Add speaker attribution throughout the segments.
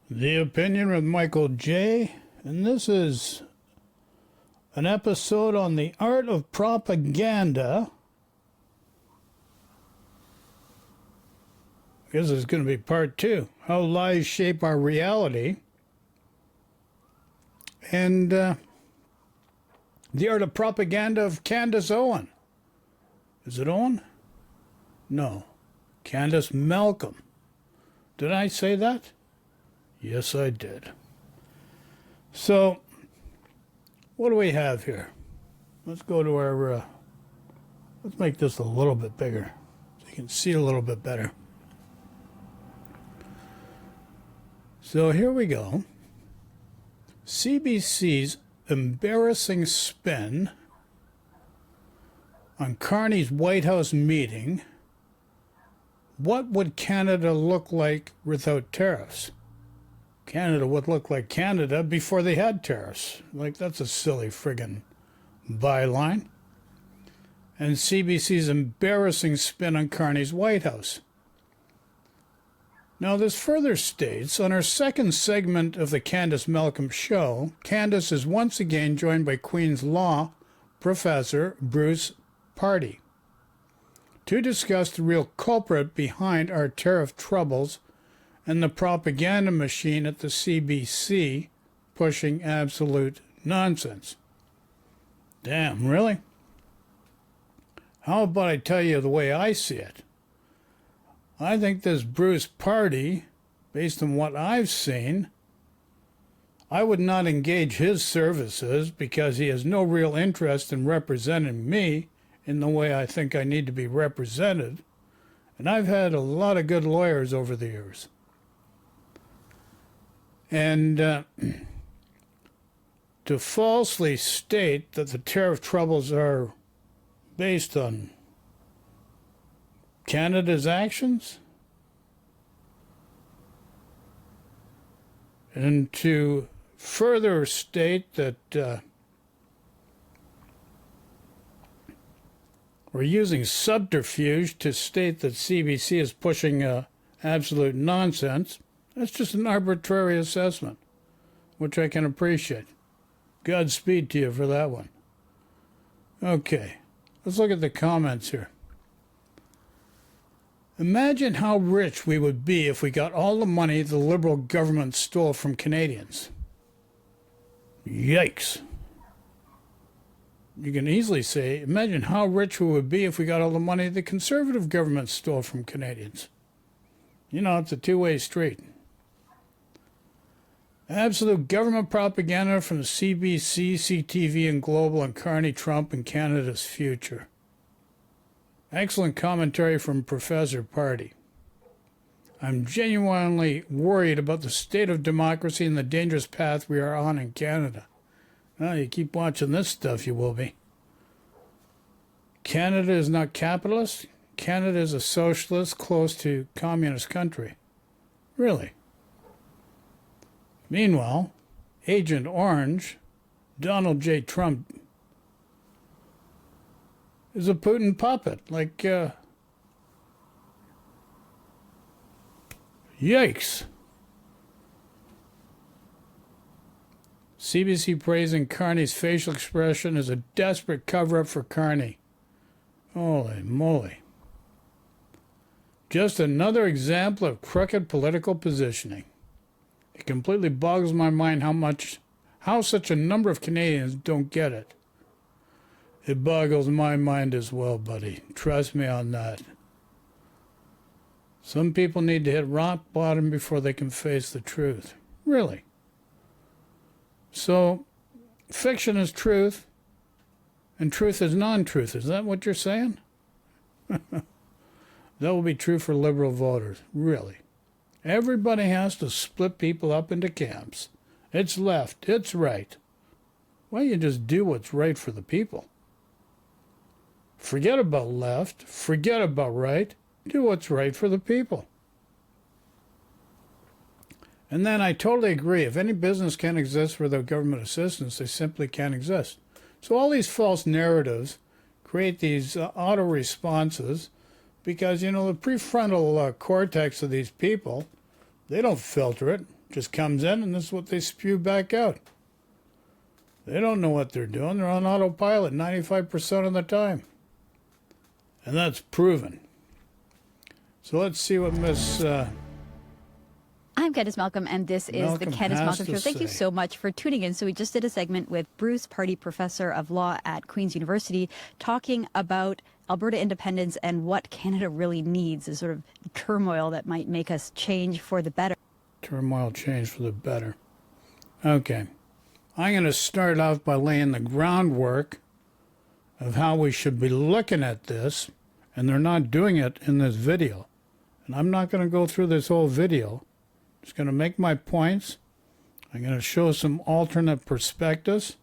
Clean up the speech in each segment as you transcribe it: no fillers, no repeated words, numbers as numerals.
Speaker 1: The Opinion with Michael J. And this is an episode on the art of propaganda. I guess it's going to be part 2. How lies shape our reality. And the art of propaganda of Candace Owen. Is it Owen? No. Candace Malcolm. Did I say that? Yes, I did. So, what do we have here? Let's go to our, let's make this a little bit bigger so you can see a little bit better. So here we go. CBC's embarrassing spin on Carney's White House meeting. What would Canada look like without tariffs? Canada would look like Canada before they had tariffs. Like, that's a silly friggin' byline. And CBC's embarrassing spin on Carney's White House. Now, this further states, on our second segment of the Candace Malcolm show, Candace is once again joined by Queen's Law professor Bruce Pardy to discuss the real culprit behind our tariff troubles and the propaganda machine at the CBC pushing absolute nonsense. Damn, really? How about I tell you the way I see it? I think this Bruce Pardy, based on what I've seen, I would not engage his services because he has no real interest in representing me in the way I think I need to be represented. And I've had a lot of good lawyers over the years. And to falsely state that the tariff troubles are based on Canada's actions, and to further state that we're using subterfuge to state that CBC is pushing absolute nonsense, that's just an arbitrary assessment, which I can appreciate. Godspeed to you for that one. Okay, let's look at the comments here. Imagine how rich we would be if we got all the money the Liberal government stole from Canadians. Yikes. You can easily say, imagine how rich we would be if we got all the money the Conservative government stole from Canadians. You know, it's a two-way street. Absolute government propaganda from the CBC, CTV, and Global on Carney, Trump, and Canada's future. Excellent commentary from Professor Pardy. I'm genuinely worried about the state of democracy and the dangerous path we are on in Canada. Well, you keep watching this stuff, you will be. Canada is not capitalist. Canada is a socialist, close to communist country. Really? Meanwhile, Agent Orange, Donald J. Trump, is a Putin puppet. Like, yikes. CBC praising Carney's facial expression as a desperate cover-up for Carney. Holy moly. Just another example of crooked political positioning. It completely boggles my mind how such a number of Canadians don't get it. It boggles my mind as well, buddy. Trust me on that. Some people need to hit rock bottom before they can face the truth. Really. So, fiction is truth, and truth is non-truth. Is that what you're saying? That will be true for Liberal voters. Really. Everybody has to split people up into camps. It's left, it's right. Why don't you just do what's right for the people? Forget about left, forget about right, do what's right for the people. And then I totally agree, if any business can't exist without government assistance, they simply can't exist. So all these false narratives create these auto responses because, you know, the prefrontal cortex of these people, they don't filter it. just comes in and this is what they spew back out. They don't know what they're doing. They're on autopilot 95% of the time. And that's proven. So let's see what Miss...
Speaker 2: I'm Candace Malcolm, and this is the Candace Malcolm Show. Thank you so much for tuning in. So we just did a segment with Bruce Party, professor of law at Queen's University, talking about Alberta independence and what Canada really needs, the sort of turmoil that might make us change for the better.
Speaker 1: Turmoil change for the better. Okay. I'm going to start off by laying the groundwork of how we should be looking at this, and they're not doing it in this video. And I'm not going to go through this whole video. I'm just going to make my points. I'm going to show some alternate perspectives.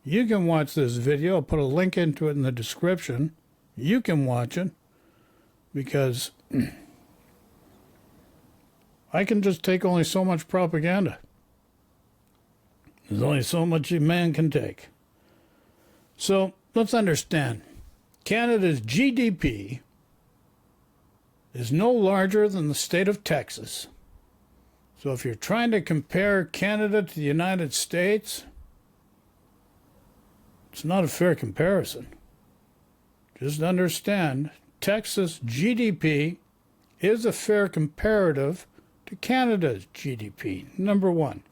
Speaker 1: You can watch this video. I'll put a link into it in the description. You can watch it because I can just take only so much propaganda. There's only so much a man can take. So let's understand. Canada's GDP is no larger than the state of Texas. So if you're trying to compare Canada to the United States, it's not a fair comparison. Just understand, Texas GDP is a fair comparative to Canada's GDP, number one.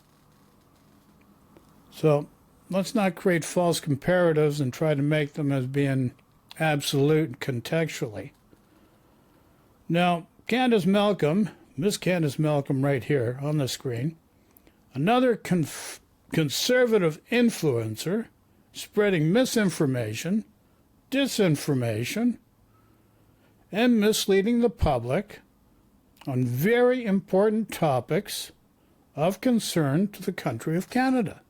Speaker 1: So let's not create false comparatives and try to make them as being absolute contextually. Now, Candace Malcolm, Miss Candace Malcolm right here on the screen, another conservative influencer spreading misinformation, disinformation, and misleading the public on very important topics of concern to the country of Canada.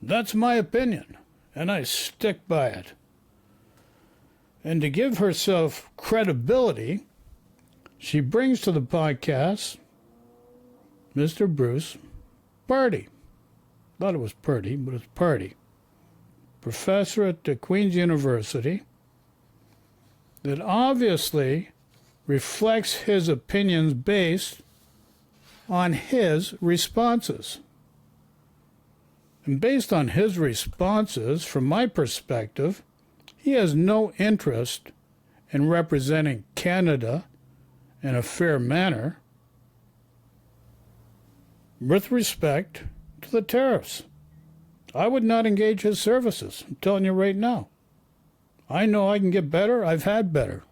Speaker 1: That's my opinion, and I stick by it. And to give herself credibility, she brings to the podcast Mr. Bruce Party. Thought it was Purdy, but it's Party. Professor at the Queen's University that obviously reflects his opinions based on his responses. And based on his responses, from my perspective, he has no interest in representing Canada in a fair manner with respect to the tariffs. I would not engage his services. I'm telling you right now. I know I can get better. I've had better.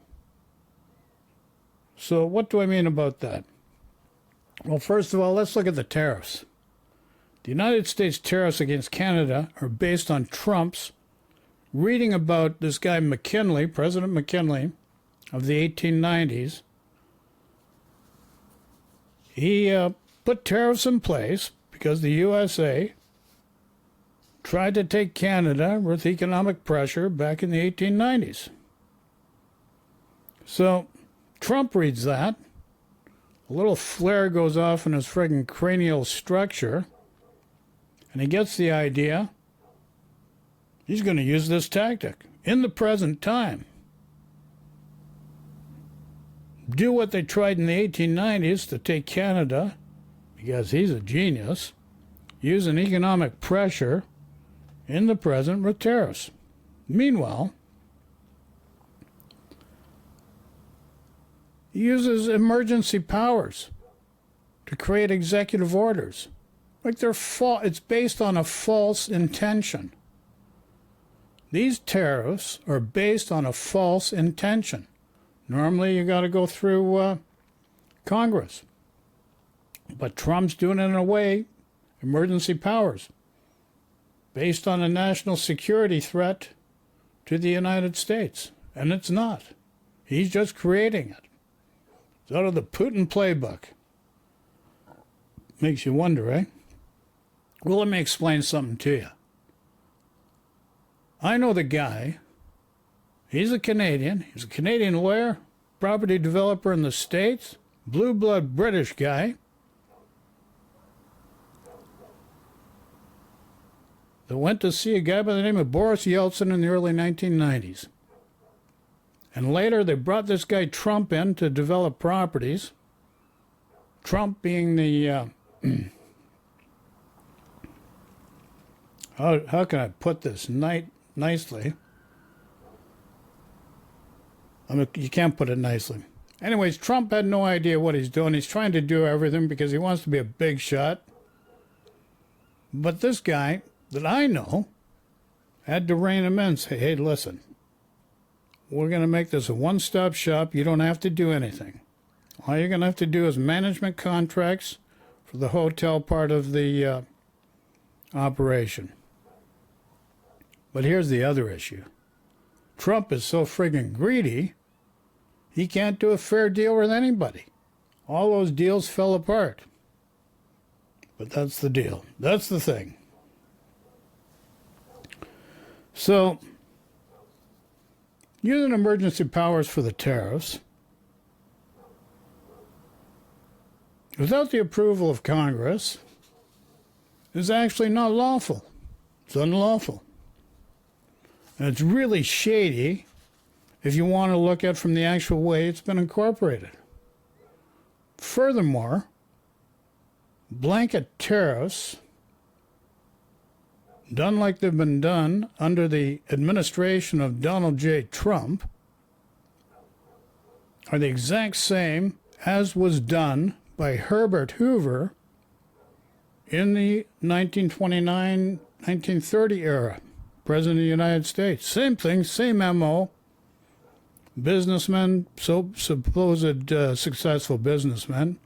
Speaker 1: So what do I mean about that? Well, first of all, let's look at the tariffs. The United States tariffs against Canada are based on Trump's reading about this guy McKinley, President McKinley of the 1890s. He put tariffs in place because the USA tried to take Canada with economic pressure back in the 1890s. So Trump reads that. A little flare goes off in his friggin' cranial structure, and he gets the idea he's going to use this tactic in the present time. Do what they tried in the 1890s to take Canada, because he's a genius, using economic pressure in the present with tariffs. Meanwhile, he uses emergency powers to create executive orders. Like it's based on a false intention. These tariffs are based on a false intention. Normally, you got to go through Congress. But Trump's doing it in a way, emergency powers, based on a national security threat to the United States. And it's not. He's just creating it. It's out of the Putin playbook. Makes you wonder, eh? Well, let me explain something to you. I know the guy. He's a Canadian. He's a Canadian lawyer, property developer in the States, blue blood British guy. That went to see a guy by the name of Boris Yeltsin in the early 1990s. And later they brought this guy Trump in to develop properties. Trump being the how can I put this nicely? I mean, you can't put it nicely. Anyways, Trump had no idea what he's doing. He's trying to do everything because he wants to be a big shot. But this guy that I know had to rein him in and say, hey, listen, we're going to make this a one-stop shop. You don't have to do anything. All you're going to have to do is management contracts for the hotel part of the operation. But here's the other issue. Trump is so friggin' greedy, he can't do a fair deal with anybody. All those deals fell apart. But that's the deal. That's the thing. So, using emergency powers for the tariffs, without the approval of Congress, is actually not lawful. It's unlawful. And it's really shady if you want to look at from the actual way it's been incorporated. Furthermore, blanket tariffs, done like they've been done under the administration of Donald J. Trump, are the exact same as was done by Herbert Hoover in the 1929-1930 era, President of the United States. Same thing, same MO. Businessmen, supposed successful businessmen.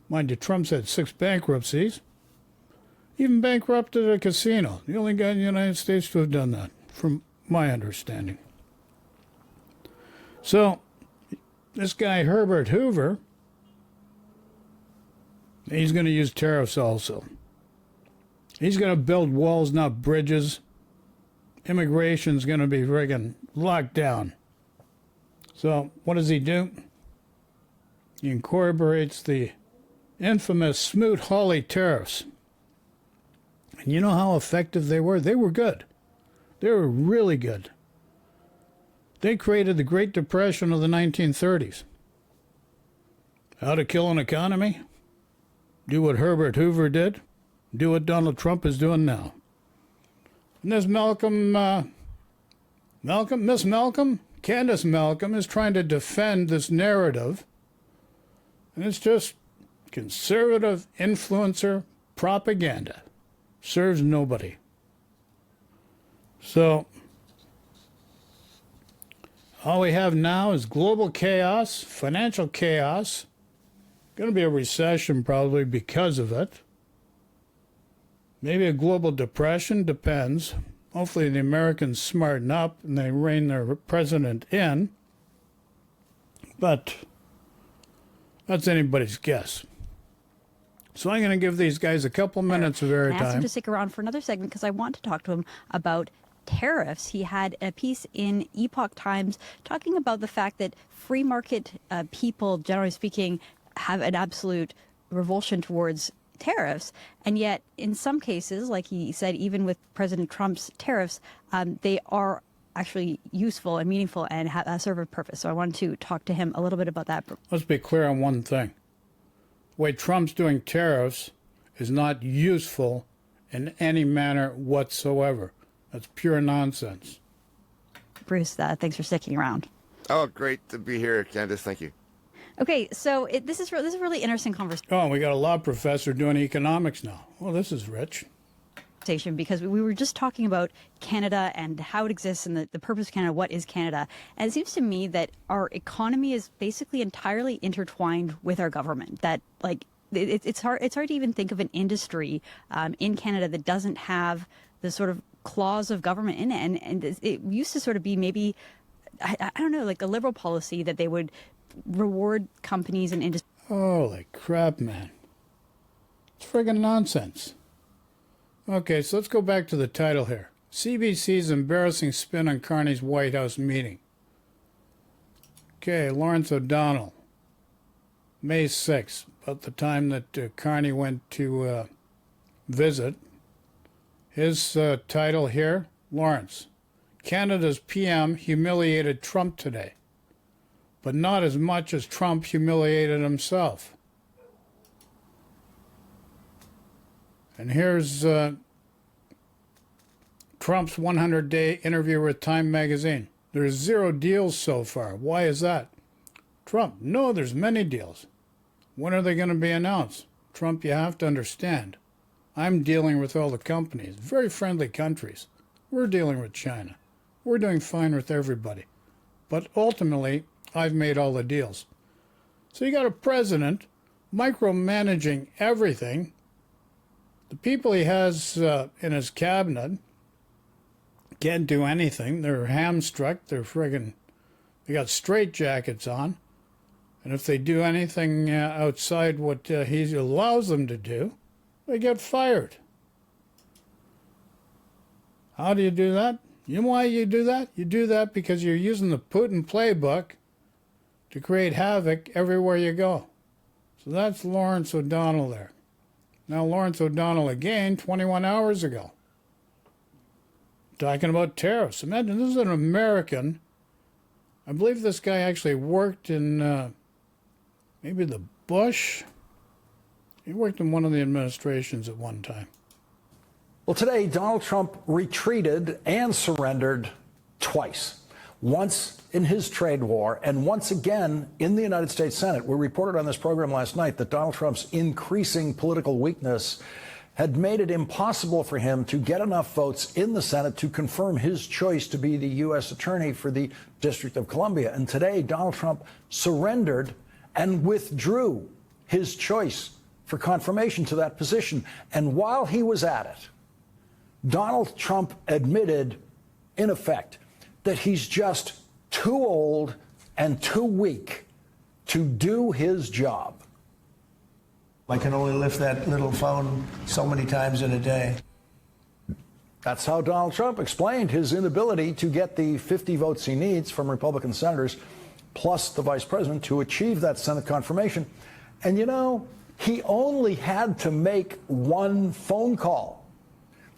Speaker 1: Mind you, Trump's had 6 bankruptcies. Even bankrupted a casino. The only guy in the United States to have done that, from my understanding. So, this guy Herbert Hoover, he's going to use tariffs also. He's going to build walls, not bridges. Immigration's going to be friggin' locked down. So, what does he do? He incorporates the infamous Smoot-Hawley tariffs. And you know how effective they were? They were good. They were really good. They created the Great Depression of the 1930s. How to kill an economy? Do what Herbert Hoover did. Do what Donald Trump is doing now. And this Miss Malcolm, Candace Malcolm, is trying to defend this narrative. And it's just conservative influencer propaganda. Serves nobody. So, all we have now is global chaos, financial chaos. Going to be a recession probably because of it. Maybe a global depression, depends. Hopefully the Americans smarten up and they rein their president in. But that's anybody's guess. So I'm going to give these guys a couple minutes of airtime.
Speaker 2: I asked him to stick around for another segment because I want to talk to him about tariffs. He had a piece in Epoch Times talking about the fact that free market people, generally speaking, have an absolute revulsion towards tariffs. And yet, in some cases, like he said, even with President Trump's tariffs, they are actually useful and meaningful and serve a purpose. So I wanted to talk to him a little bit about that.
Speaker 1: Let's be clear on one thing. The way Trump's doing tariffs is not useful in any manner whatsoever. That's pure nonsense.
Speaker 2: Bruce, thanks for sticking around.
Speaker 3: Oh, great to be here, Candace. Thank you.
Speaker 2: Okay, so this is a really interesting conversation.
Speaker 1: Oh, we got a law professor doing economics now. Well, this is rich.
Speaker 2: Because we were just talking about Canada and how it exists and the purpose of Canada, what is Canada. And it seems to me that our economy is basically entirely intertwined with our government. That, like, it's hard to even think of an industry in Canada that doesn't have the sort of clause of government in it. And it used to sort of be maybe, I don't know, like a liberal policy that they would reward companies and industries.
Speaker 1: Holy crap, man. It's friggin' nonsense. Okay, so let's go back to the title here. CBC's embarrassing spin on Carney's White House meeting. Okay, Lawrence O'Donnell, May 6th, about the time that Carney went to visit. His title here, Lawrence, Canada's PM humiliated Trump today, but not as much as Trump humiliated himself. And here's Trump's 100-day interview with Time magazine. There's 0 deals so far. Why is that? Trump, no, there's many deals. When are they going to be announced? Trump, you have to understand. I'm dealing with all the companies, very friendly countries. We're dealing with China. We're doing fine with everybody. But ultimately, I've made all the deals. So you got a president micromanaging everything. The people he has in his cabinet can't do anything. They're hamstruck. They're friggin', they got straitjackets on. And if they do anything outside what he allows them to do, they get fired. How do you do that? You know why you do that? You do that because you're using the Putin playbook to create havoc everywhere you go. So that's Lawrence O'Donnell there. Now Lawrence O'Donnell again, 21 hours ago, talking about tariffs. Imagine, this is an American. I believe this guy actually worked in maybe the Bush. He worked in one of the administrations at one time.
Speaker 4: Well, today, Donald Trump retreated and surrendered twice. Once in his trade war and once again in the United States Senate. We reported on this program last night that Donald Trump's increasing political weakness had made it impossible for him to get enough votes in the Senate to confirm his choice to be the U.S. attorney for the District of Columbia. And today, Donald Trump surrendered and withdrew his choice for confirmation to that position. And while he was at it, Donald Trump admitted, in effect, that he's just too old and too weak to do his job.
Speaker 5: I can only lift that little phone so many times in a day.
Speaker 4: That's how Donald Trump explained his inability to get the 50 votes he needs from Republican senators, plus the vice president, to achieve that Senate confirmation. And you know, he only had to make one phone call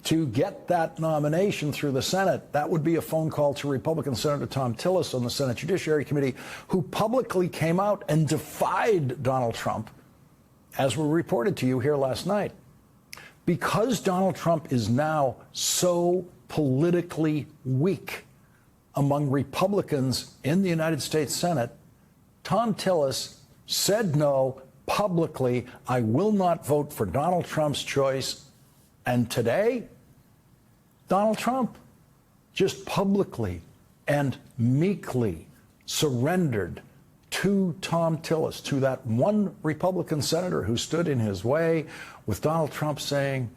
Speaker 4: to get that nomination through the Senate. That would be a phone call to Republican Senator Thom Tillis on the Senate Judiciary Committee, who publicly came out and defied Donald Trump, as we reported to you here last night. Because Donald Trump is now so politically weak among Republicans in the United States Senate, Thom Tillis said no publicly. I will not vote for Donald Trump's choice. And today, Donald Trump just publicly and meekly surrendered to Thom Tillis, to that one Republican senator who stood in his way, with Donald Trump saying,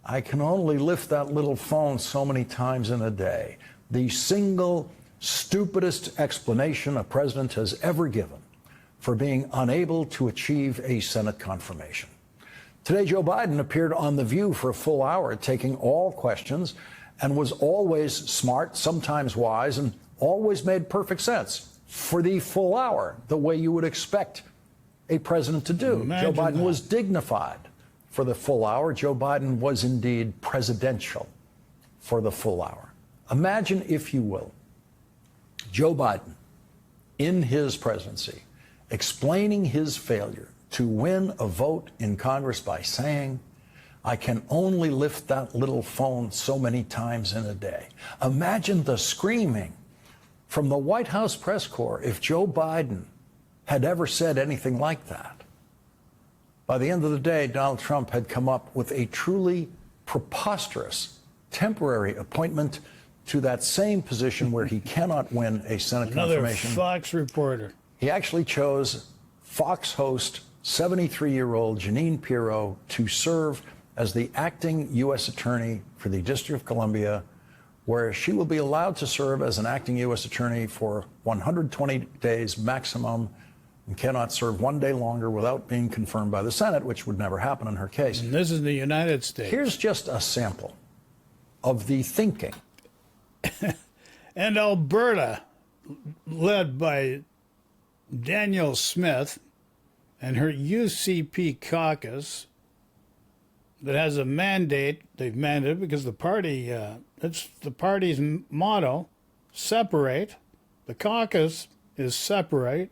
Speaker 4: I can only lift that little phone so many times in a day. The single stupidest explanation a president has ever given for being unable to achieve a Senate confirmation. Today, Joe Biden appeared on The View for a full hour, taking all questions, and was always smart, sometimes wise, and always made perfect sense for the full hour, the way you would expect a president to do.
Speaker 1: Imagine
Speaker 4: Joe Biden
Speaker 1: that.
Speaker 4: was dignified for the full hour. Joe Biden was indeed presidential for the full hour. Imagine, if you will, Joe Biden in his presidency explaining his failure to win a vote in Congress by saying, I can only lift that little phone so many times in a day. Imagine the screaming from the White House press corps if Joe Biden had ever said anything like that. By the end of the day, Donald Trump had come up with a truly preposterous temporary appointment to that same position where he cannot win a Senate
Speaker 1: Another
Speaker 4: confirmation.
Speaker 1: Fox reporter.
Speaker 4: He actually chose Fox host 73-year-old Jeanine Pirro to serve as the acting U.S. attorney for the District of Columbia, where she will be allowed to serve as an acting U.S. attorney for 120 days maximum and cannot serve one day longer without being confirmed by the Senate, which would never happen in her case.
Speaker 1: And this is the United States.
Speaker 4: Here's just a sample of the thinking.
Speaker 1: And Alberta, led by Danielle Smith and her UCP caucus, that has a mandate, they've mandated because the party, it's the party's motto, separate. The caucus is separate.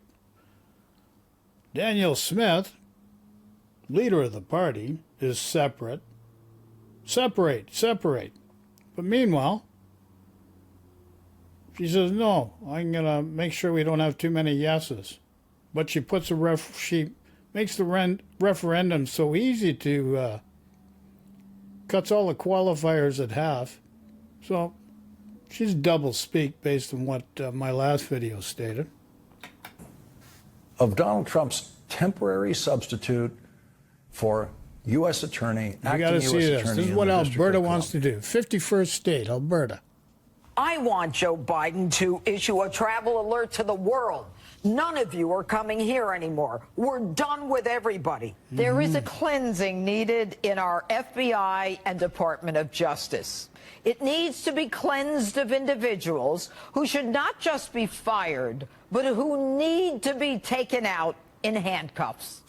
Speaker 1: Danielle Smith, leader of the party, is separate. Separate, separate. But meanwhile, she says, no, I'm going to make sure we don't have too many yeses. But she puts she makes the referendum so easy to cuts all the qualifiers at half. So she's double speak based on what my last video stated.
Speaker 4: Of Donald Trump's temporary substitute for U.S. Attorney,
Speaker 1: You got to see this. This is what Alberta wants to do. 51st state, Alberta.
Speaker 6: I want Joe Biden to issue a travel alert to the world. None of you are coming here anymore. We're done with everybody. There is a cleansing needed in our FBI and Department of Justice. It needs to be cleansed of individuals who should not just be fired, but who need to be taken out in handcuffs.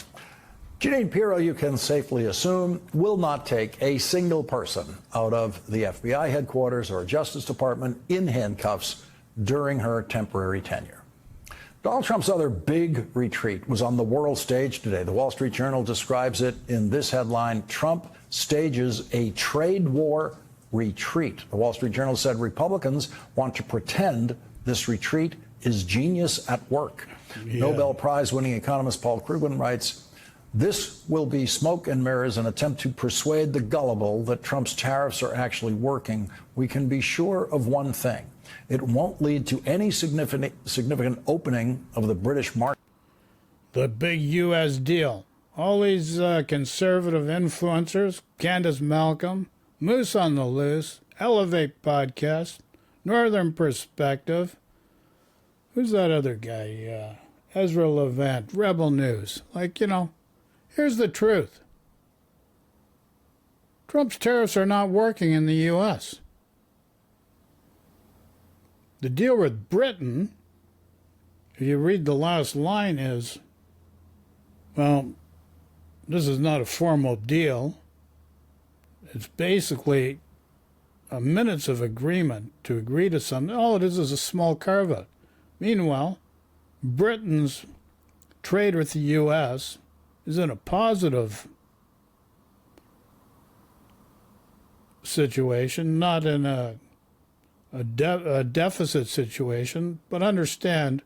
Speaker 4: Jeanine Pirro, you can safely assume, will not take a single person out of the FBI headquarters or Justice Department in handcuffs during her temporary tenure. Donald Trump's other big retreat was on the world stage today. The Wall Street Journal describes it in this headline: Trump stages a trade war retreat. The Wall Street Journal said Republicans want to pretend this retreat is genius at work. Yeah. Nobel Prize-winning economist Paul Krugman writes, this will be smoke and mirrors, an attempt to persuade the gullible that Trump's tariffs are actually working. We can be sure of one thing. It won't lead to any significant opening of the British market.
Speaker 1: The big U.S. deal. All these conservative influencers, Candace Malcolm, Moose on the Loose, Elevate Podcast, Northern Perspective. Who's that other guy? Ezra Levant, Rebel News. Here's the truth. Trump's tariffs are not working in the U.S. The deal with Britain, if you read the last line, is, well, this is not a formal deal. It's basically minutes of agreement to agree to something. All it is a small carve-out. Meanwhile, Britain's trade with the U.S. is in a positive situation, not in a deficit situation. But understand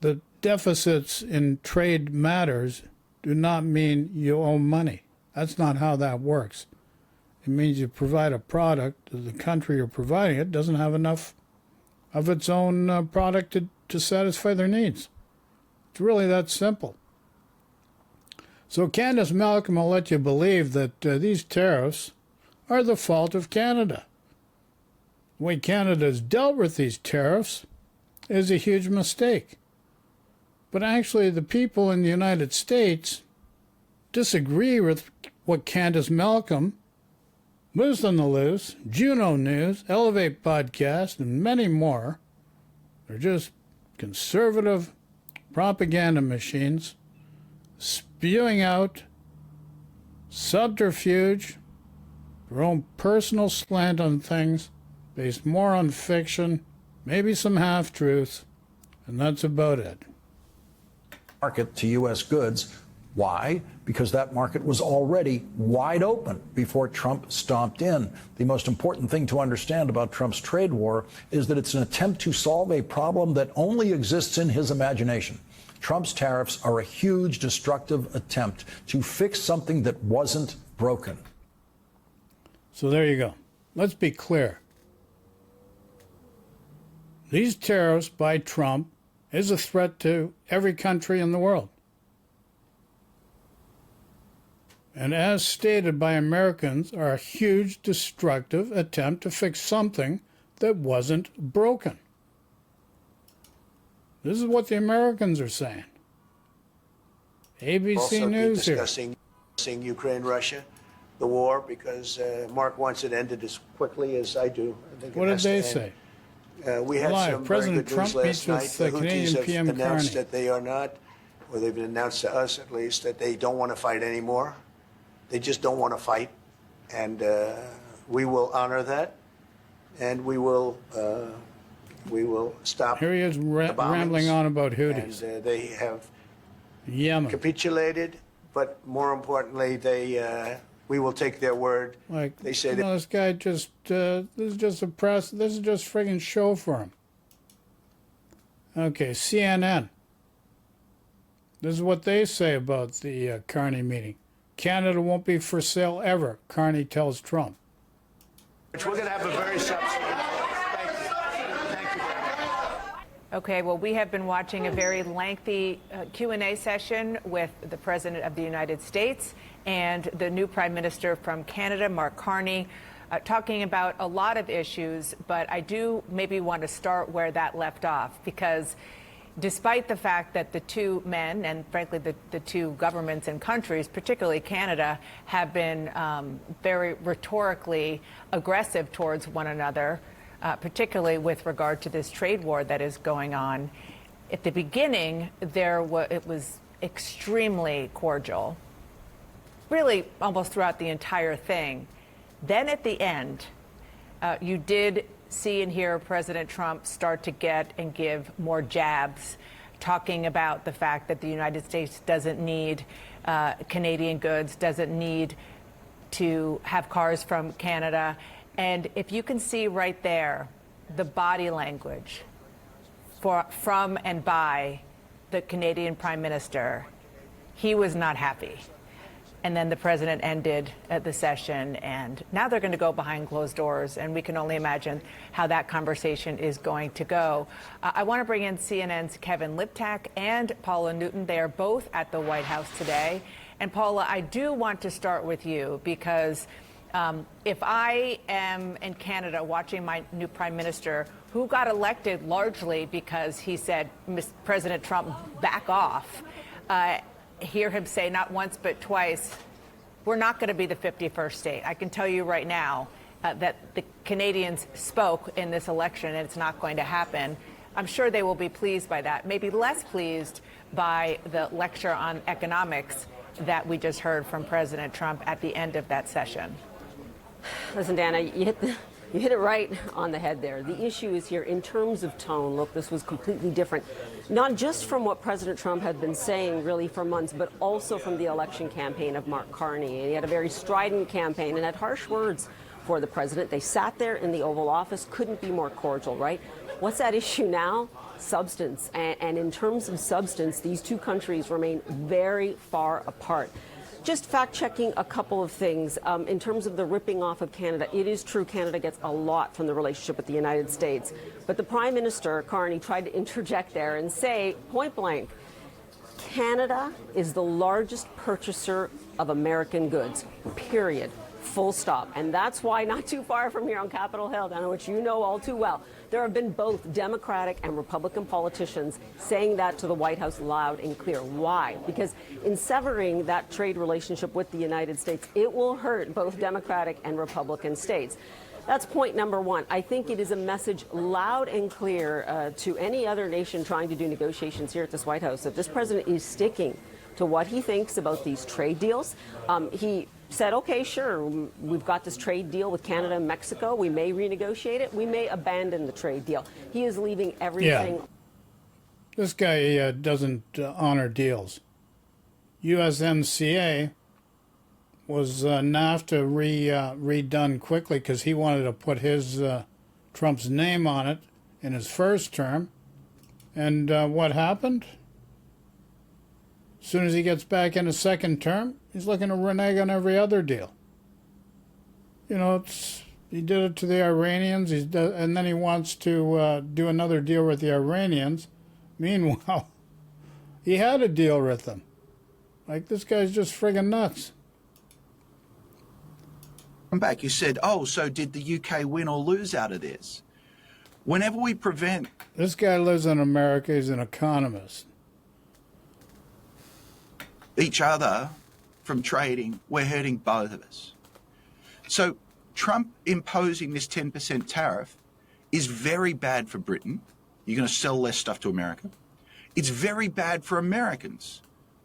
Speaker 1: that deficits in trade matters do not mean you owe money. That's not how that works. It means you provide a product, the country you're providing it doesn't have enough of its own product to satisfy their needs. It's really that simple. So Candace Malcolm will let you believe that these tariffs are the fault of Canada. The way Canada has dealt with these tariffs is a huge mistake. But actually, the people in the United States disagree with what Candace Malcolm, Moose on the Loose, Juno News, Elevate Podcast, and many more are just conservative propaganda machines spewing out subterfuge, their own personal slant on things, based more on fiction, maybe some half-truths, and that's about it.
Speaker 4: Market to U.S. goods. Why? Because that market was already wide open before Trump stomped in. The most important thing to understand about Trump's trade war is that it's an attempt to solve a problem that only exists in his imagination. Trump's tariffs are a huge destructive attempt to fix something that wasn't broken.
Speaker 1: So there you go. Let's be clear. These tariffs by Trump is a threat to every country in the world. And as stated by Americans, are a huge destructive attempt to fix something that wasn't broken. This is what the Americans are saying. ABC
Speaker 5: also
Speaker 1: News here.
Speaker 5: Discussing Ukraine, Russia, the war, because Mark wants it ended as quickly as I do. I think
Speaker 1: What did they say?
Speaker 5: We had
Speaker 1: Live.
Speaker 5: some
Speaker 1: President
Speaker 5: very good
Speaker 1: Trump
Speaker 5: news last
Speaker 1: meets with
Speaker 5: night. The
Speaker 1: Canadian
Speaker 5: Houthis
Speaker 1: PM
Speaker 5: have announced
Speaker 1: Carney.
Speaker 5: that they are not, or they've announced to us at least, that they don't want to fight anymore. They just don't want to fight, and we will honor that, and we will stop.
Speaker 1: Here he is
Speaker 5: the bombings.
Speaker 1: rambling on about Houthis.
Speaker 5: And they have
Speaker 1: Yemen.
Speaker 5: capitulated, but more importantly, they we will take their word.
Speaker 1: Like,
Speaker 5: They say
Speaker 1: you
Speaker 5: that
Speaker 1: know, this guy just, this is just a press, this is just friggin' show for him. Okay, CNN. This is what they say about the Carney meeting. Canada won't be for sale ever, Carney tells Trump.
Speaker 5: we're going to have a very substantive. Thank you very much.
Speaker 7: Okay, well, we have been watching a very lengthy Q&A session with the President of the United States and the new Prime Minister from Canada, Mark Carney, talking about a lot of issues, but I do maybe want to start where that left off, because despite the fact that the two men, and frankly the two governments and countries, particularly Canada, have been very rhetorically aggressive towards one another, particularly with regard to this trade war that is going on. At the beginning, it was extremely cordial, really almost throughout the entire thing. Then at the end, you did see and hear President Trump start to get and give more jabs, talking about the fact that the United States doesn't need Canadian goods, doesn't need to have cars from Canada. And if you can see right there, the body language from and by the Canadian Prime Minister, he was not happy. And then the president ended the session, and now they're going to go behind closed doors, and we can only imagine how that conversation is going to go. I want to bring in CNN's Kevin Liptak and Paula Newton. They are both at the White House today. And Paula, I do want to start with you, because if I am in Canada watching my new prime minister, who got elected largely because he said, President Trump, back off, hear him say not once but twice, we're not going to be the 51st state. I can tell you right now that the Canadians spoke in this election, and it's not going to happen. I'm sure they will be pleased by that, maybe less pleased by the lecture on economics that we just heard from President Trump at the end of that session.
Speaker 8: Listen, Dana, you hit it right on the head there. The issue is here in terms of tone. Look, this was completely different, not just from what President Trump had been saying really for months, but also from the election campaign of Mark Carney. He had a very strident campaign and had harsh words for the president. They sat there in the Oval Office, couldn't be more cordial, right? What's at issue now? Substance. And in terms of substance, these two countries remain very far apart. Just fact-checking a couple of things. In terms of the ripping off of Canada, it is true Canada gets a lot from the relationship with the United States. But the Prime Minister, Carney, tried to interject there and say, point blank, Canada is the largest purchaser of American goods, period. Full stop. And that's why not too far from here on Capitol Hill, down which you know all too well, there have been both Democratic and Republican politicians saying that to the White House loud and clear. Why? Because in severing that trade relationship with the United States, it will hurt both Democratic and Republican states. That's point number one. I think it is a message loud and clear to any other nation trying to do negotiations here at this White House that this president is sticking to what he thinks about these trade deals. He said, okay, sure, we've got this trade deal with Canada and Mexico. We may renegotiate it. We may abandon the trade deal. He is leaving everything.
Speaker 1: Yeah. This guy doesn't honor deals. USMCA was NAFTA redone quickly because he wanted to put his Trump's name on it in his first term. And what happened? As soon as he gets back in his second term, he's looking to renege on every other deal. You know, he did it to the Iranians, and then he wants to do another deal with the Iranians. Meanwhile, he had a deal with them. Like, this guy's just friggin' nuts.
Speaker 9: Come back, you said, oh, so did the UK win or lose out of this? Whenever we prevent...
Speaker 1: This guy lives in America, he's an economist.
Speaker 9: ...each other from trading, we're hurting both of us. So Trump imposing this 10% tariff is very bad for Britain. You're going to sell less stuff to America. It's very bad for Americans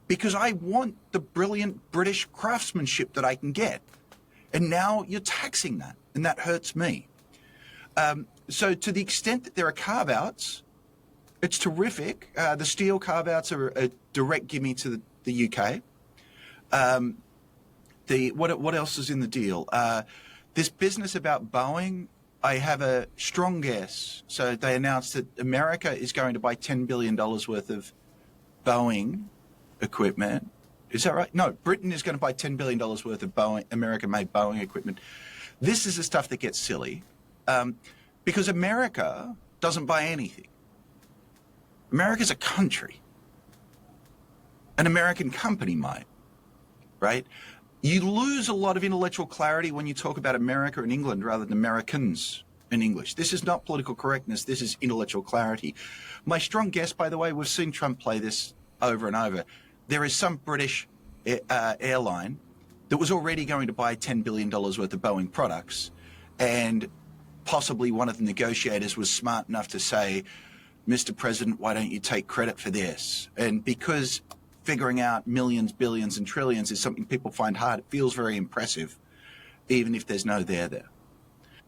Speaker 9: because I want the brilliant British craftsmanship that I can get. And now you're taxing that, and that hurts me. So to the extent that there are carve-outs, it's terrific. The steel carve-outs are a direct gimme to the UK. What else is in the deal? This business about Boeing, I have a strong guess. So they announced that America is going to buy $10 billion worth of Boeing equipment. Is that right? No, Britain is going to buy $10 billion worth of American-made Boeing equipment. This is the stuff that gets silly because America doesn't buy anything. America's a country. An American company might, right? You lose a lot of intellectual clarity when you talk about America and England rather than Americans in English. This is not political correctness. This is intellectual clarity. My strong guess, by the way, we've seen Trump play this over and over. There is some British airline that was already going to buy $10 billion worth of Boeing products, and possibly one of the negotiators was smart enough to say, Mr. President, why don't you take credit for this? And because figuring out millions, billions, and trillions is something people find hard, it feels very impressive, even if there's no there.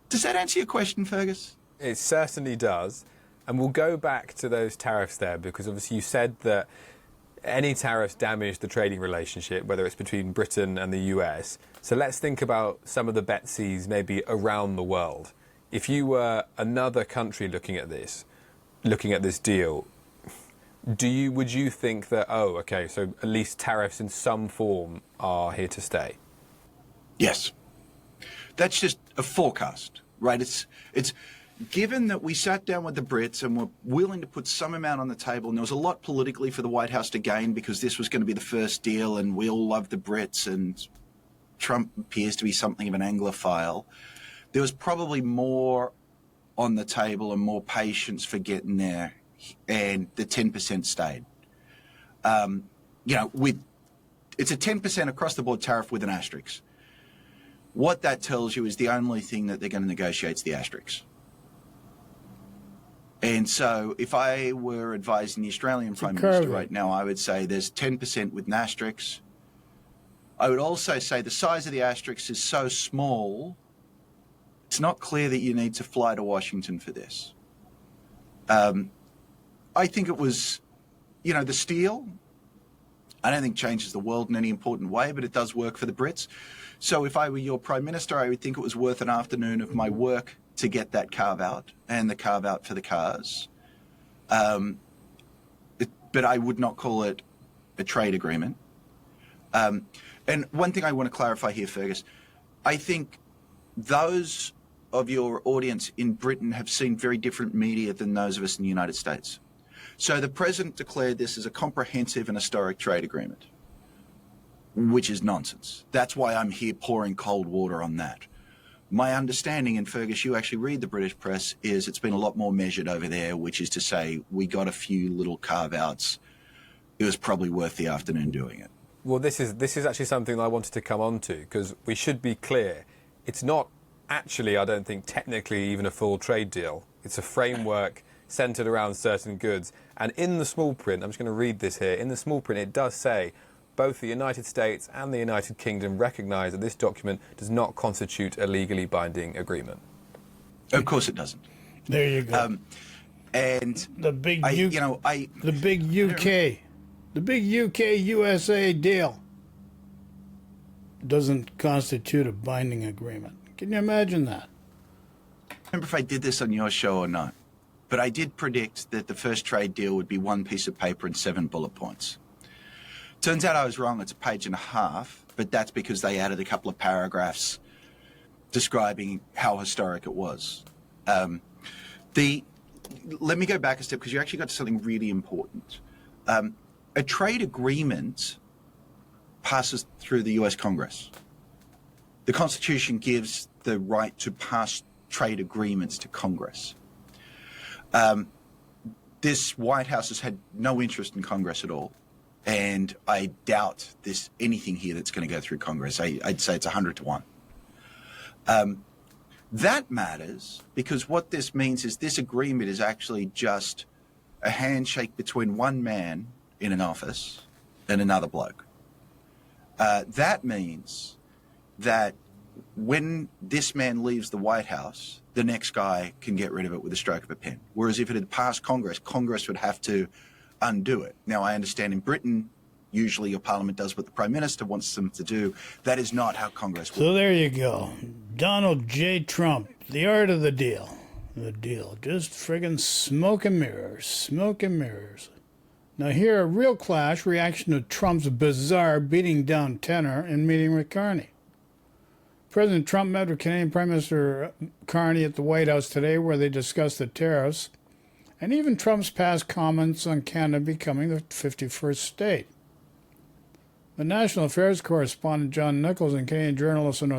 Speaker 9: Does that answer your question, Fergus?
Speaker 10: It certainly does. And we'll go back to those tariffs there, because obviously you said that any tariffs damage the trading relationship, whether it's between Britain and the US. So let's think about some of the Betsy's maybe around the world. If you were another country looking at this deal, would you think that, oh, okay, so at least tariffs in some form are here to stay?
Speaker 9: Yes. That's just a forecast, right? It's given that we sat down with the Brits and were willing to put some amount on the table, and there was a lot politically for the White House to gain because this was going to be the first deal and we all love the Brits and Trump appears to be something of an Anglophile. There was probably more on the table and more patience for getting there, and the 10% stayed. It's a 10% across the board tariff with an asterisk. What that tells you is the only thing that they're going to negotiate is the asterisk. And so if I were advising the Australian Prime Minister right now, I would say there's 10% with an asterisk. I would also say the size of the asterisk is so small, it's not clear that you need to fly to Washington for this. I think it was, the steel, I don't think changes the world in any important way, but it does work for the Brits. So if I were your Prime Minister, I would think it was worth an afternoon of my work to get that carve out and the carve out for the cars. But I would not call it a trade agreement. And one thing I want to clarify here, Fergus, I think those of your audience in Britain have seen very different media than those of us in the United States. So the President declared this as a comprehensive and historic trade agreement, which is nonsense. That's why I'm here pouring cold water on that. My understanding, and Fergus, you actually read the British press, is it's been a lot more measured over there, which is to say we got a few little carve-outs. It was probably worth the afternoon doing it.
Speaker 10: Well, this is actually something I wanted to come on to, because we should be clear. It's not actually, I don't think, technically even a full trade deal. It's a framework centred around certain goods. And in the small print, I'm just going to read this here, in the small print it does say, both the United States and the United Kingdom recognise that this document does not constitute a legally binding agreement.
Speaker 9: Of course it doesn't.
Speaker 1: There you go.
Speaker 9: And
Speaker 1: the big UK-USA deal doesn't constitute a binding agreement. Can you imagine that?
Speaker 9: I don't remember if I did this on your show or not, but I did predict that the first trade deal would be one piece of paper and 7 bullet points. Turns out I was wrong. It's a page and a half, but that's because they added a couple of paragraphs describing how historic it was. Let me go back a step, because you actually got to something really important. A trade agreement passes through the US Congress. The Constitution gives the right to pass trade agreements to Congress. This White House has had no interest in Congress at all. And I doubt there's anything here that's going to go through Congress. I'd say it's 100 to 1. That matters because what this means is this agreement is actually just a handshake between one man in an office and another bloke. That means that when this man leaves the White House, the next guy can get rid of it with a stroke of a pen. Whereas if it had passed Congress, Congress would have to undo it. Now, I understand in Britain, usually your parliament does what the prime minister wants them to do. That is not how Congress works.
Speaker 1: So there you go. Donald J. Trump, the art of the deal. The deal. Just friggin' smoke and mirrors. Smoke and mirrors. Now here, a real clash reaction to Trump's bizarre beating down tenor in meeting with Carney. President Trump met with Canadian Prime Minister Carney at the White House today, where they discussed the tariffs and even Trump's past comments on Canada becoming the 51st state. The National Affairs correspondent John Nichols and Canadian journalist and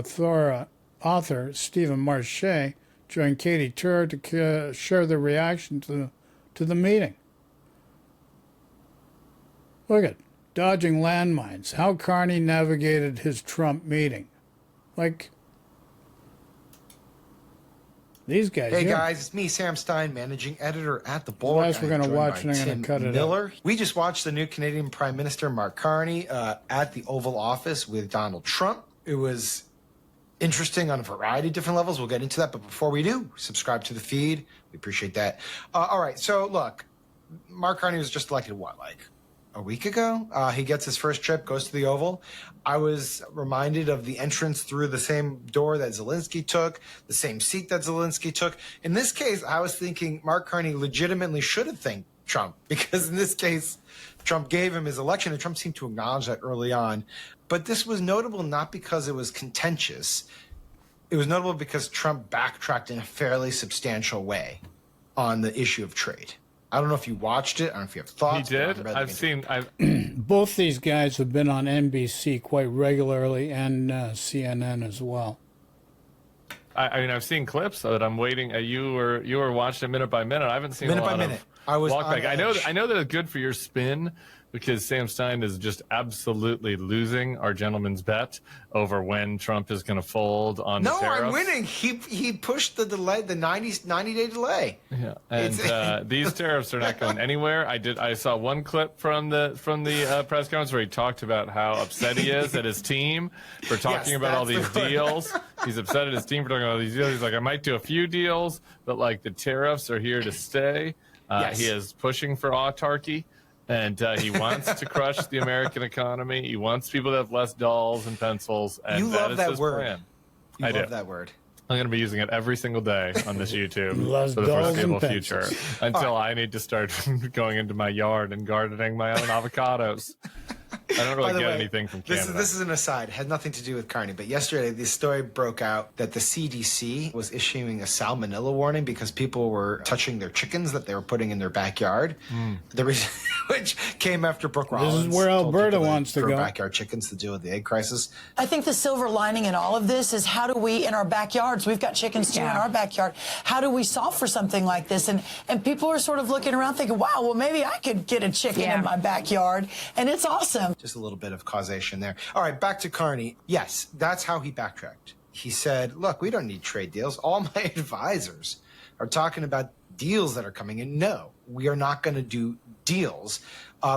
Speaker 1: author Stephen Marche joined Katie Tur to share their reaction to the meeting. Look at dodging landmines, how Carney navigated his Trump meeting. Like these guys.
Speaker 11: Hey
Speaker 1: here.
Speaker 11: guys, it's me, Sam Stein, managing editor at The Bulwark.
Speaker 1: Last we're going to watch, and I'm going to cut it
Speaker 11: Miller. We just watched the new Canadian Prime Minister Mark Carney at the Oval Office with Donald Trump. It was interesting on a variety of different levels. We'll get into that, but before we do, subscribe to the feed. We appreciate that. All right, so look, Mark Carney was just elected, what, like a week ago? He gets his first trip, goes to the Oval. I was reminded of the entrance through the same door that Zelensky took, the same seat that Zelensky took. In this case, I was thinking Mark Carney legitimately should have thanked Trump, because in this case, Trump gave him his election, and Trump seemed to acknowledge that early on. But this was notable not because it was contentious. It was notable because Trump backtracked in a fairly substantial way on the issue of trade. I don't know if you watched it. I don't know if you have thoughts.
Speaker 12: He did. I've seen.
Speaker 1: Both these guys have been on NBC quite regularly, and CNN as well.
Speaker 12: I mean, I've seen clips of it. I'm waiting. You were watching it minute by minute. I haven't seen
Speaker 11: minute
Speaker 12: a lot
Speaker 11: by minute.
Speaker 12: Of
Speaker 11: I was
Speaker 12: walk
Speaker 11: on
Speaker 12: back. I know that it's good for your spin, because Sam Stein is just absolutely losing our gentleman's bet over when Trump is going to fold on the tariffs.
Speaker 11: No, I'm winning. He pushed the delay, the 90-day delay.
Speaker 12: Yeah, and these tariffs are not going anywhere. I saw one clip from the press conference where he talked about how upset he is at his team for talking about all these deals. He's upset at his team for talking about all these deals. He's like, I might do a few deals, but like the tariffs are here to stay. He is pushing for autarky. And he wants to crush the American economy. He wants people to have less dolls and pencils. And
Speaker 11: you love that word.
Speaker 12: Plan.
Speaker 11: I love that word.
Speaker 12: I'm going to be using it every single day on this YouTube for the
Speaker 1: dolls
Speaker 12: foreseeable
Speaker 1: and
Speaker 12: future until I need to start going into my yard and gardening my own avocados. I don't really get anything from Canada.
Speaker 11: This is an aside. It had nothing to do with Carney. But yesterday, this story broke out that the CDC was issuing a salmonella warning because people were touching their chickens that they were putting in their backyard. The reason, which came after Brooke Rollins.
Speaker 1: This is where Alberta wants to go.
Speaker 11: Backyard chickens to deal with the egg crisis.
Speaker 13: I think the silver lining in all of this is how do we, in our backyards, we've got chickens too in our backyard, how do we solve for something like this? And people are sort of looking around thinking, wow, well, maybe I could get a chicken in my backyard. And it's awesome.
Speaker 11: Just a little bit of causation there. All right, back to Carney. Yes, that's how he backtracked. He said, look, we don't need trade deals. All my advisors are talking about deals that are coming in. No, we are not going to do deals.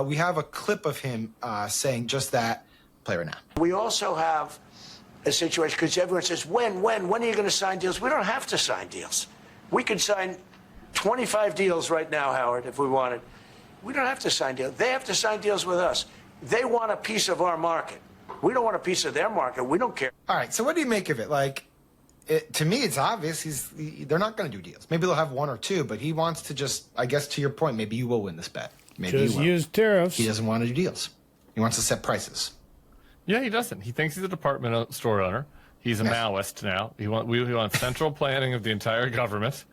Speaker 11: We have a clip of him saying just that. Play right now.
Speaker 5: We also have a situation, because everyone says, when are you going to sign deals? We don't have to sign deals. We could sign 25 deals right now, Howard, if we wanted. We don't have to sign deals. They have to sign deals with us. They want a piece of our market. We don't want a piece of their market. We don't care.
Speaker 11: All right, so what do you make of it? Like, to me, it's obvious they're not going to do deals. Maybe they'll have one or two, but he wants to just, I guess to your point, maybe you will win this bet. Maybe
Speaker 1: just
Speaker 11: you will.
Speaker 1: use tariffs.
Speaker 11: He doesn't want to do deals. He wants to set prices.
Speaker 12: Yeah, he doesn't. He thinks he's a department store owner. He's a Maoist now. We want central planning of the entire government.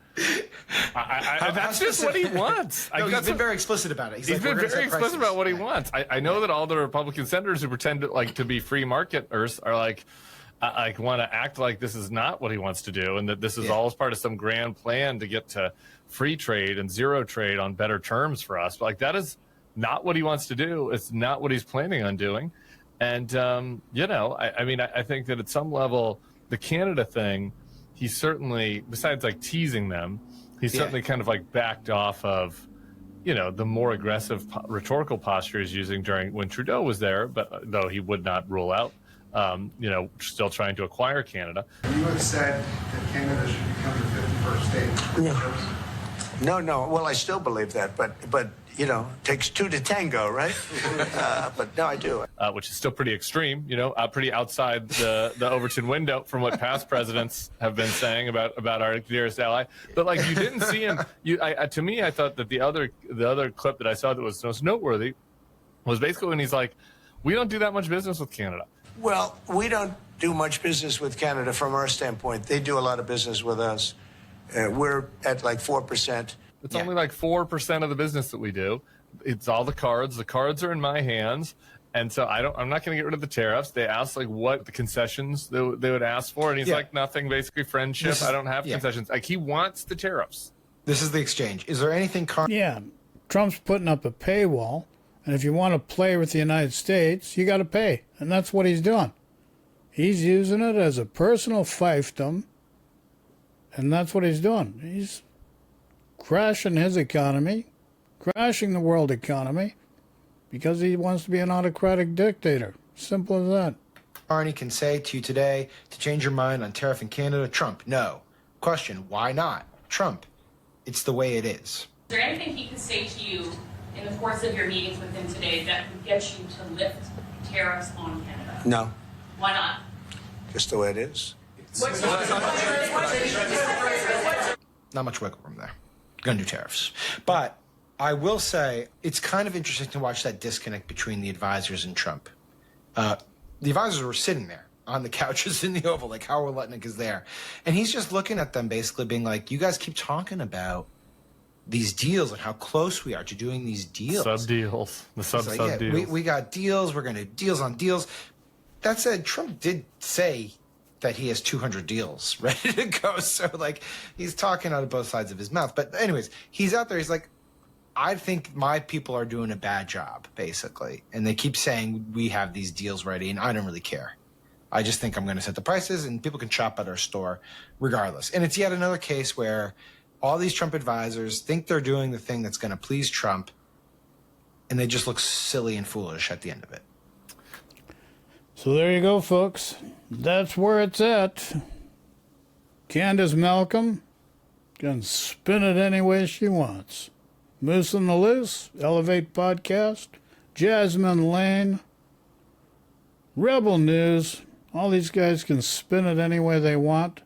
Speaker 12: That's just what he wants.
Speaker 11: No, he's been very explicit about it.
Speaker 12: He's been very explicit about what he wants. I know that all the Republican senators who pretend to be free marketers are want to act like this is not what he wants to do, and that this is all as part of some grand plan to get to free trade and zero trade on better terms for us. But that is not what he wants to do. It's not what he's planning on doing. And I think that at some level, the Canada thing, he certainly, besides teasing them, he's certainly kind of backed off of, the more aggressive rhetorical posture he's using when Trudeau was there, but though he would not rule out, still trying to acquire Canada.
Speaker 14: You have said that Canada should become the 51st state.
Speaker 5: No. Well, I still believe that, but you know, it takes two to tango, right? But no, I do.
Speaker 12: Which is still pretty extreme, you know, pretty outside the Overton window from what past presidents have been saying about our dearest ally. But like, you didn't see him. To me, I thought that the other clip that I saw that was most noteworthy was basically when he's like, "We don't do that much business with Canada."
Speaker 5: Well, we don't do much business with Canada from our standpoint. They do a lot of business with us. We're at like 4%.
Speaker 12: It's only like 4% of the business that we do. It's all the cards. The cards are in my hands. And so I'm not going to get rid of the tariffs. They asked like what the concessions they would ask for. And he's like, nothing, basically friendship. I don't have concessions. Like, he wants the tariffs.
Speaker 11: This is the exchange. Is there anything?
Speaker 1: Yeah, Trump's putting up a paywall. And if you want to play with the United States, you got to pay. And that's what he's doing. He's using it as a personal fiefdom. And that's what he's doing. He's crashing his economy, crashing the world economy, because he wants to be an autocratic dictator. Simple as that.
Speaker 11: Carney can say to you today to change your mind on tariff in Canada. Trump, no. Question, why not? Trump, it's the way it is.
Speaker 14: Is there anything he could say to you in the course of your meetings with him today that would get you to lift tariffs on Canada?
Speaker 5: No.
Speaker 14: Why not?
Speaker 5: Just the way it is.
Speaker 11: Not much wiggle room there. Gonna do tariffs. But I will say it's kind of interesting to watch that disconnect between the advisors and Trump. The advisors were sitting there on the couches in the Oval, like Howard Lutnick is there. And he's just looking at them basically being like, you guys keep talking about these deals and how close we are to doing these deals.
Speaker 12: Sub-deals. The sub-deals.
Speaker 11: Yeah, we got deals. We're going to do deals on deals. That said, Trump did say that he has 200 deals ready to go. So, like, he's talking out of both sides of his mouth. But anyways, he's out there. He's like, I think my people are doing a bad job, basically. And they keep saying we have these deals ready, and I don't really care. I just think I'm going to set the prices, and people can shop at our store regardless. And it's yet another case where all these Trump advisors think they're doing the thing that's going to please Trump, and they just look silly and foolish at the end of it.
Speaker 1: So there you go, folks. That's where it's at. Candace Malcolm can spin it any way she wants. Moose on the Loose, Elevate Podcast, Jasmine Lane, Rebel News. All these guys can spin it any way they want.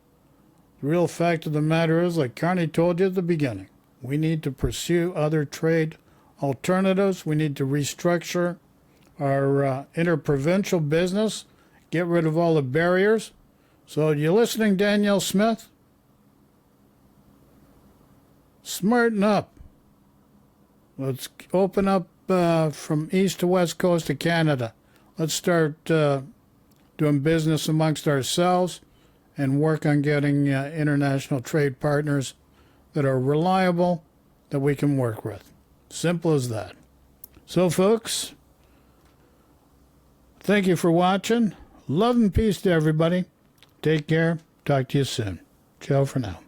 Speaker 1: The real fact of the matter is, like Carney told you at the beginning, we need to pursue other trade alternatives. We need to restructure our interprovincial business, get rid of all the barriers. So you listening, Danielle Smith? Smarten up. Let's open up from east to west coast of Canada. Let's start doing business amongst ourselves and work on getting international trade partners that are reliable, that we can work with. Simple as that. So, folks, thank you for watching. Love and peace to everybody. Take care. Talk to you soon. Ciao for now.